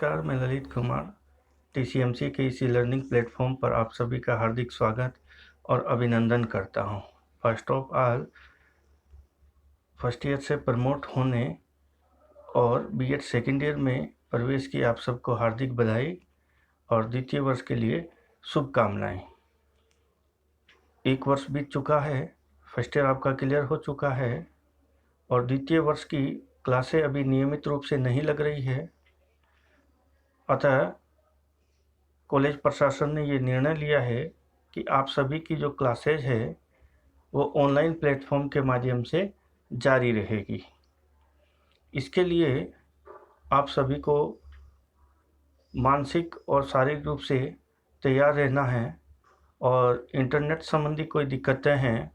नमस्कार, मैं ललित कुमार टीसीएमसी के इसी लर्निंग प्लेटफॉर्म पर आप सभी का हार्दिक स्वागत और अभिनंदन करता हूं। First of all, first year से प्रमोट होने और बीएड सेकेंड ईयर में प्रवेश की आप सबको हार्दिक बधाई और द्वितीय वर्ष के लिए शुभकामनाएं। एक वर्ष बीत चुका है, फर्स्ट ईयर आपका क्लियर हो चुका है और द्वितीय वर्ष की क्लासें अभी नियमित रूप से नहीं लग रही है। अतः कॉलेज प्रशासन ने ये निर्णय लिया है कि आप सभी की जो क्लासेज है वो ऑनलाइन प्लेटफॉर्म के माध्यम से जारी रहेगी। इसके लिए आप सभी को मानसिक और शारीरिक रूप से तैयार रहना है और इंटरनेट संबंधी कोई दिक्कतें हैं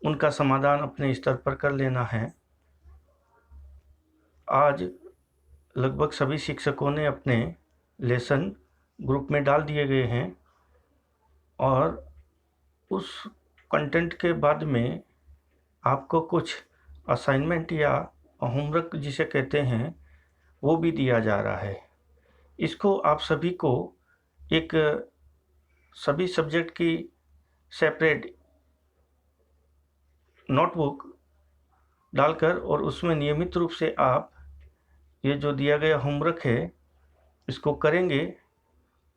उनका समाधान अपने स्तर पर कर लेना है। आज लगभग सभी शिक्षकों ने अपने लेसन ग्रुप में डाल दिए गए हैं और उस कंटेंट के बाद में आपको कुछ असाइनमेंट या होमवर्क जिसे कहते हैं वो भी दिया जा रहा है। इसको आप सभी को एक सभी सब्जेक्ट की सेपरेट नोटबुक डालकर और उसमें नियमित रूप से आप ये जो दिया गया होमवर्क है इसको करेंगे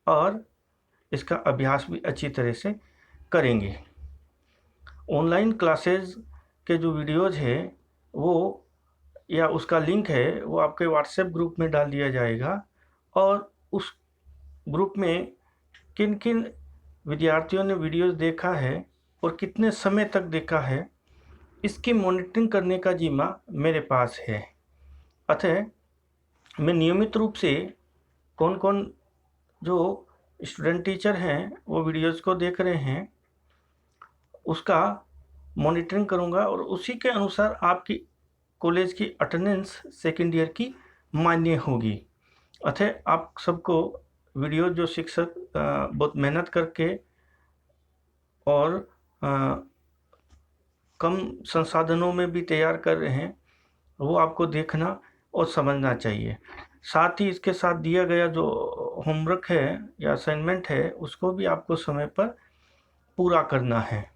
और इसका अभ्यास भी अच्छी तरह से करेंगे। ऑनलाइन क्लासेस के जो वीडियोज़ है वो या उसका लिंक है वो आपके व्हाट्सएप ग्रुप में डाल दिया जाएगा और उस ग्रुप में किन किन विद्यार्थियों ने वीडियोज़ देखा है और कितने समय तक देखा है इसकी मॉनिटरिंग करने का जिम्मा मेरे पास है। अतः मैं नियमित रूप से कौन कौन जो स्टूडेंट टीचर हैं वो वीडियोज़ को देख रहे हैं उसका मॉनिटरिंग करूंगा और उसी के अनुसार आपकी कॉलेज की अटेंडेंस सेकेंड ईयर की मान्य होगी। अतः आप सबको वीडियो जो शिक्षक बहुत मेहनत करके और कम संसाधनों में भी तैयार कर रहे हैं वो आपको देखना और समझना चाहिए। साथ ही इसके साथ दिया गया जो होमवर्क है या असाइनमेंट है उसको भी आपको समय पर पूरा करना है।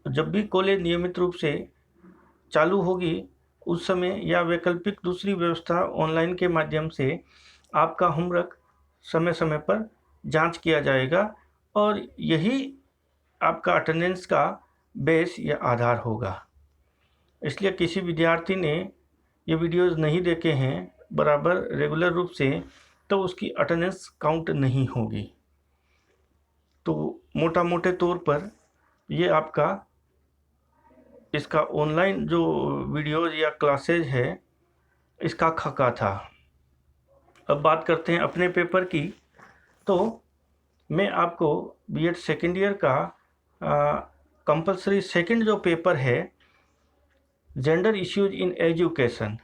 जब भी कॉलेज नियमित रूप से चालू होगी उस समय या वैकल्पिक दूसरी व्यवस्था ऑनलाइन के माध्यम से आपका होमवर्क समय समय पर जांच किया जाएगा और यही आपका अटेंडेंस का बेस या आधार होगा। इसलिए किसी विद्यार्थी ने ये वीडियोज़ नहीं देखे हैं बराबर रेगुलर रूप से तो उसकी अटेंडेंस काउंट नहीं होगी। तो मोटा मोटे तौर पर ये आपका इसका ऑनलाइन जो वीडियोज़ या क्लासेज है इसका खाका था। अब बात करते हैं अपने पेपर की। तो मैं आपको बीएड सेकेंड ईयर का कंपलसरी सेकेंड जो पेपर है जेंडर इश्यूज इन एजुकेशन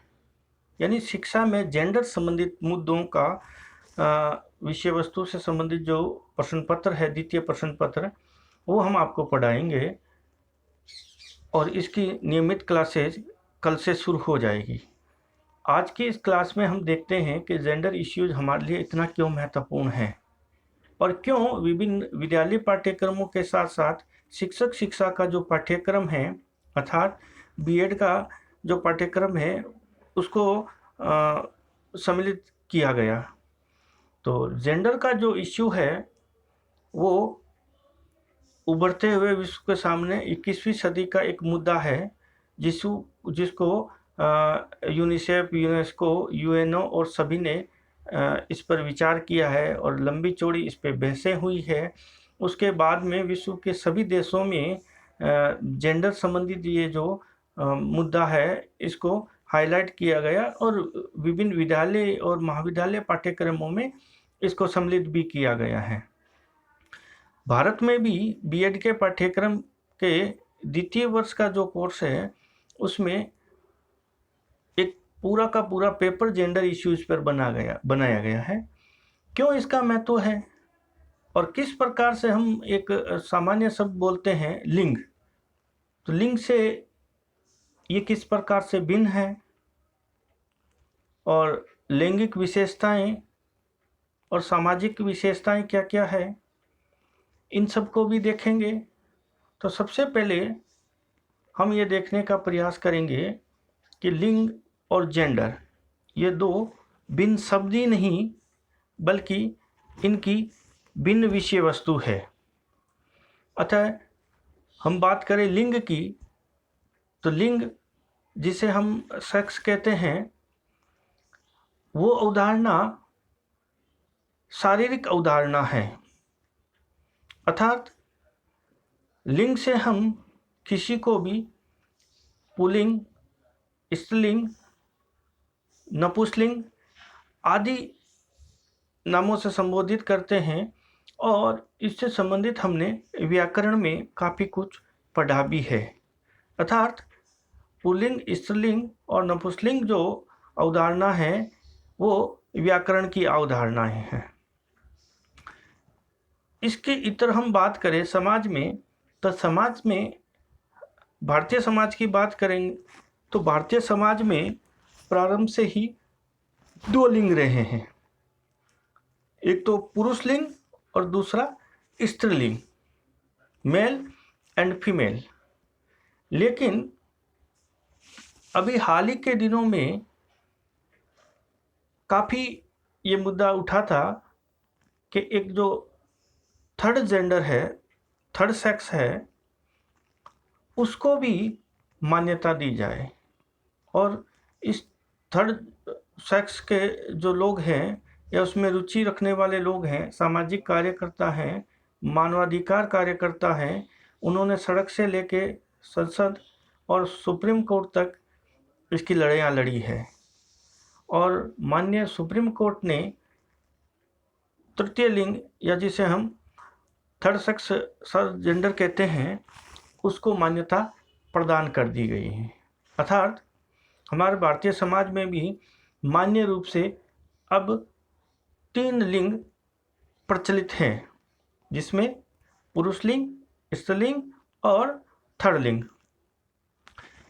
यानी शिक्षा में जेंडर संबंधित मुद्दों का विषय वस्तु से संबंधित जो प्रश्न पत्र है द्वितीय प्रश्न पत्र वो हम आपको पढ़ाएंगे और इसकी नियमित क्लासेज कल से शुरू हो जाएगी। आज की इस क्लास में हम देखते हैं कि जेंडर इश्यूज हमारे लिए इतना क्यों महत्वपूर्ण है और क्यों विभिन्न विद्यालय पाठ्यक्रमों के साथ साथ शिक्षक शिक्षा का जो पाठ्यक्रम है अर्थात बीएड का जो पाठ्यक्रम है उसको सम्मिलित किया गया। तो जेंडर का जो इश्यू है वो उभरते हुए विश्व के सामने 21वीं सदी का एक मुद्दा है जिसको यूनिसेफ, यूनेस्को, यूएनओ और सभी ने इस पर विचार किया है और लंबी चौड़ी इस पर बहसें हुई है। उसके बाद में विश्व के सभी देशों में जेंडर संबंधित ये जो मुद्दा है इसको हाईलाइट किया गया और विभिन्न विद्यालय और महाविद्यालय पाठ्यक्रमों में इसको सम्मिलित भी किया गया है। भारत में भी बीएड के पाठ्यक्रम के द्वितीय वर्ष का जो कोर्स है उसमें एक पूरा का पूरा पेपर जेंडर इश्यूज पर बनाया गया है। क्यों इसका महत्व है और किस प्रकार से हम एक सामान्य शब्द बोलते हैं लिंग, तो लिंग से ये किस प्रकार से भिन्न है और लैंगिक विशेषताएं और सामाजिक विशेषताएं क्या क्या है, इन सब को भी देखेंगे। तो सबसे पहले हम ये देखने का प्रयास करेंगे कि लिंग और जेंडर ये दो भिन्न शब्द ही नहीं बल्कि इनकी भिन्न विषय वस्तु है। अतः हम बात करें लिंग की, तो लिंग जिसे हम सेक्स कहते हैं वो अवधारणा शारीरिक अवधारणा है। अर्थात लिंग से हम किसी को भी पुल्लिंग, स्त्रीलिंग, नपुंसकलिंग आदि नामों से संबोधित करते हैं और इससे संबंधित हमने व्याकरण में काफ़ी कुछ पढ़ा भी है। अर्थात पुल्लिंग, स्त्रीलिंग और नपुंसकलिंग जो अवधारणा है वो व्याकरण की अवधारणाएं हैं। इसके इतर हम बात करें समाज में, तो समाज में भारतीय समाज की बात करेंगे तो भारतीय समाज में प्रारंभ से ही दो लिंग रहे हैं, एक तो पुरुष लिंग और दूसरा स्त्रीलिंग, मेल एंड फीमेल। लेकिन अभी हाल ही के दिनों में काफ़ी ये मुद्दा उठा था कि एक जो थर्ड जेंडर है, थर्ड सेक्स है, उसको भी मान्यता दी जाए और इस थर्ड सेक्स के जो लोग हैं या उसमें रुचि रखने वाले लोग हैं, सामाजिक कार्यकर्ता हैं, मानवाधिकार कार्यकर्ता हैं, उन्होंने सड़क से लेके संसद और सुप्रीम कोर्ट तक इसकी लड़ाइयाँ लड़ी है। और माननीय सुप्रीम कोर्ट ने तृतीय लिंग या जिसे हम थर्ड सेक्स जेंडर कहते हैं उसको मान्यता प्रदान कर दी गई है। अर्थात हमारे भारतीय समाज में भी मान्य रूप से अब 3 लिंग प्रचलित हैं, जिसमें पुरुष लिंग, स्त्रीलिंग और थर्ड लिंग।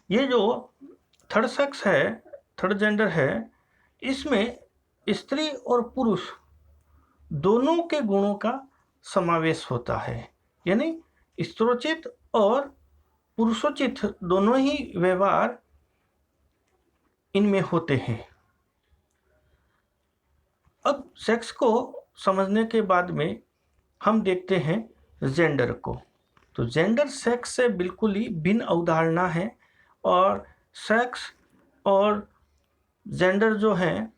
ये जो थर्ड सेक्स है, थर्ड जेंडर है, इसमें स्त्री और पुरुष दोनों के गुणों का समावेश होता है, यानी स्त्रोचित और पुरुषोचित दोनों ही व्यवहार इनमें होते हैं। अब सेक्स को समझने के बाद में हम देखते हैं जेंडर को। तो जेंडर सेक्स से बिल्कुल ही भिन्न अवधारणा है और सेक्स और जेंडर जो हैं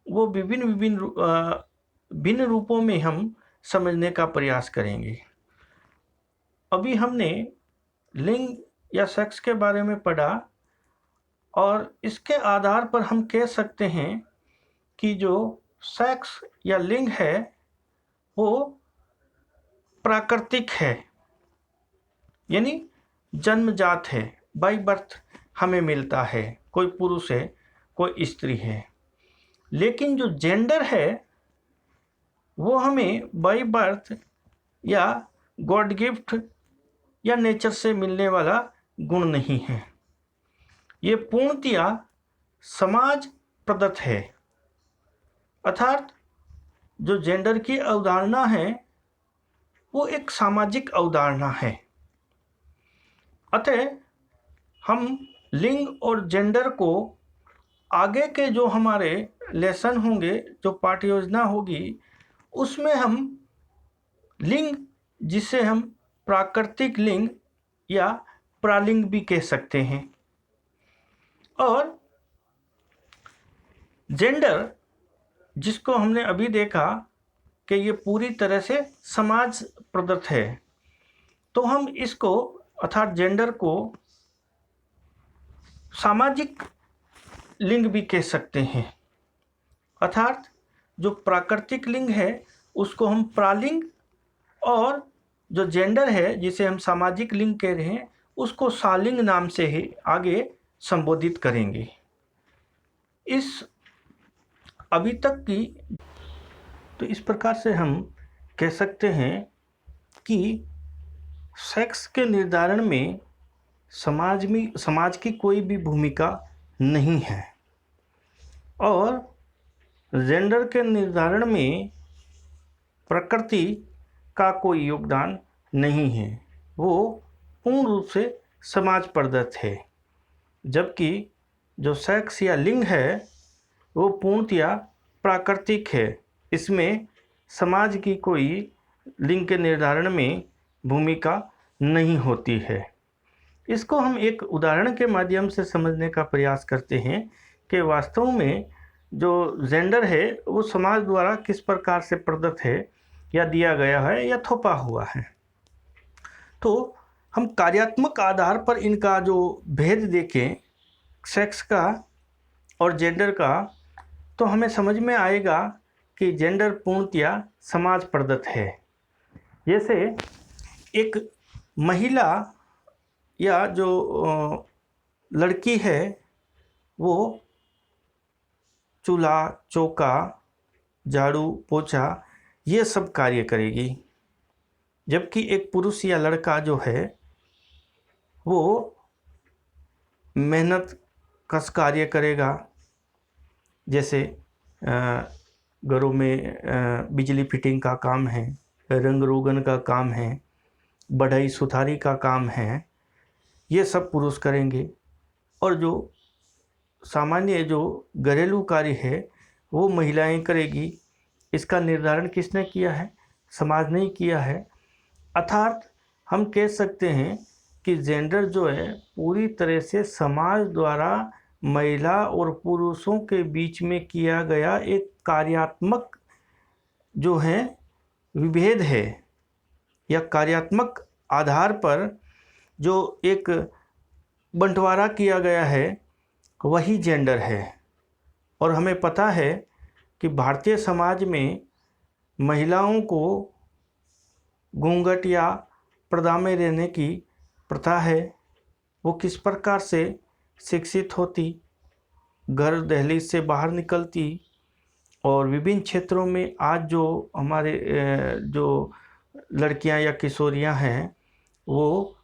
वो भिन्न रूपों में हम समझने का प्रयास करेंगे। अभी हमने लिंग या सेक्स के बारे में पढ़ा और इसके आधार पर हम कह सकते हैं कि जो सेक्स या लिंग है वो प्राकृतिक है, यानी जन्मजात है, बाय बर्थ हमें मिलता है, कोई पुरुष है कोई स्त्री है। लेकिन जो जेंडर है वो हमें बाय बर्थ या गॉड गिफ्ट या नेचर से मिलने वाला गुण नहीं है, ये पूर्णतया समाज प्रदत्त है। अर्थात जो जेंडर की अवधारणा है वो एक सामाजिक अवधारणा है। अतः हम लिंग और जेंडर को आगे के जो हमारे लेसन होंगे, जो पाठ्य योजना होगी, उसमें हम लिंग जिसे हम प्राकृतिक लिंग या प्रालिंग भी कह सकते हैं और जेंडर जिसको हमने अभी देखा कि ये पूरी तरह से समाज प्रदत्त है, तो हम इसको अर्थात जेंडर को सामाजिक लिंग भी कह सकते हैं। अर्थात जो प्राकृतिक लिंग है उसको हम प्रालिंग और जो जेंडर है जिसे हम सामाजिक लिंग कह रहे हैं उसको सालिंग नाम से ही आगे संबोधित करेंगे। इस अभी तक की तो इस प्रकार से हम कह सकते हैं कि सेक्स के निर्धारण में समाज की कोई भी भूमिका नहीं है और जेंडर के निर्धारण में प्रकृति का कोई योगदान नहीं है, वो पूर्ण रूप से समाज प्रदत्त है। जबकि जो सेक्स या लिंग है वो पूर्णतया प्राकृतिक है, इसमें समाज की कोई लिंग के निर्धारण में भूमिका नहीं होती है। इसको हम एक उदाहरण के माध्यम से समझने का प्रयास करते हैं कि वास्तव में जो जेंडर है वो समाज द्वारा किस प्रकार से प्रदत्त है या दिया गया है या थोपा हुआ है। तो हम कार्यात्मक आधार पर इनका जो भेद देखें सेक्स का और जेंडर का, तो हमें समझ में आएगा कि जेंडर पूर्णतया समाज प्रदत्त है। जैसे एक महिला या जो लड़की है वो चूल्हा चौका झाड़ू पोछा ये सब कार्य करेगी, जबकि एक पुरुष या लड़का जो है वो मेहनत कस कार्य करेगा। जैसे घरों में बिजली फिटिंग का काम है, रंग रोगन का काम है, बढ़ई सुथारी का काम है, ये सब पुरुष करेंगे। और जो सामान्य जो घरेलू कार्य है वो महिलाएं करेगी। इसका निर्धारण किसने किया है? समाज ने ही किया है। अर्थात हम कह सकते हैं कि जेंडर जो है पूरी तरह से समाज द्वारा महिला और पुरुषों के बीच में किया गया एक कार्यात्मक जो है विभेद है, या कार्यात्मक आधार पर जो एक बंटवारा किया गया है वही जेंडर है। और हमें पता है कि भारतीय समाज में महिलाओं को घूंघट या पर्दा में रहने की प्रथा है। वो किस प्रकार से शिक्षित होती, घर दहलीज से बाहर निकलती, और विभिन्न क्षेत्रों में आज जो हमारे जो लड़कियां या किशोरियां हैं वो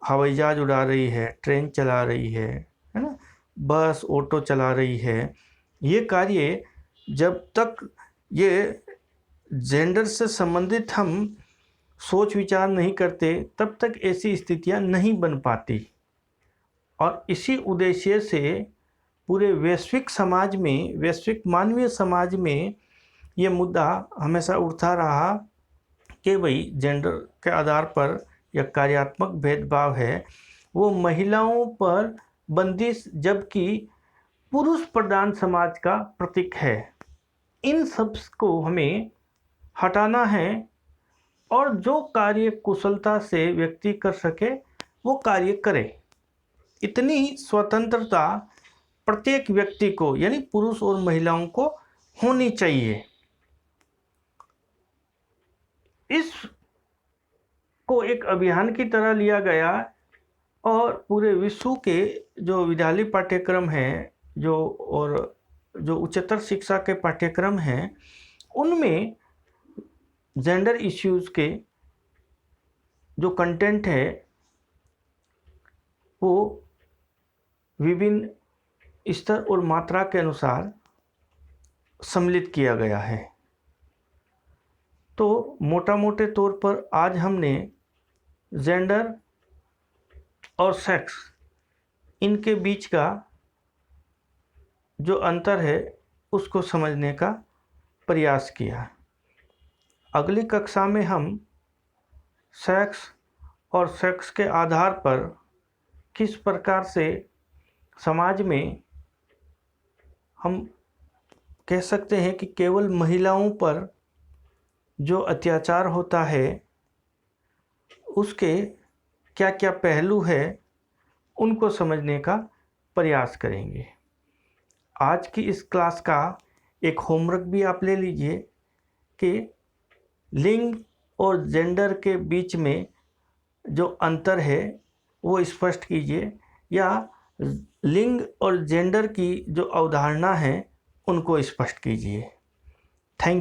हवाई जहाज उड़ा रही है, ट्रेन चला रही है ना, बस ऑटो चला रही है। ये कार्य जब तक ये जेंडर से संबंधित हम सोच विचार नहीं करते तब तक ऐसी स्थितियां नहीं बन पाती। और इसी उद्देश्य से पूरे वैश्विक समाज में, वैश्विक मानवीय समाज में ये मुद्दा हमेशा उठता रहा कि भाई जेंडर के आधार पर या कार्यात्मक भेदभाव है वो महिलाओं पर बंदिश, जबकि पुरुष प्रधान समाज का प्रतीक है। इन सब को हमें हटाना है और जो कार्य कुशलता से व्यक्ति कर सके वो कार्य करे। इतनी स्वतंत्रता प्रत्येक व्यक्ति को यानी पुरुष और महिलाओं को होनी चाहिए। इस को एक अभियान की तरह लिया गया और पूरे विश्व के जो विद्यालय पाठ्यक्रम हैं और जो उच्चतर शिक्षा के पाठ्यक्रम हैं उनमें जेंडर इश्यूज़ के जो कंटेंट है वो विभिन्न स्तर और मात्रा के अनुसार सम्मिलित किया गया है। तो मोटा मोटे तौर पर आज हमने जेंडर और सेक्स इनके बीच का जो अंतर है उसको समझने का प्रयास किया। अगली कक्षा में हम सेक्स और सेक्स के आधार पर किस प्रकार से समाज में हम कह सकते हैं कि केवल महिलाओं पर जो अत्याचार होता है उसके क्या क्या पहलू है उनको समझने का प्रयास करेंगे। आज की इस क्लास का एक होमवर्क भी आप ले लीजिए कि लिंग और जेंडर के बीच में जो अंतर है वो स्पष्ट कीजिए, या लिंग और जेंडर की जो अवधारणा है उनको स्पष्ट कीजिए।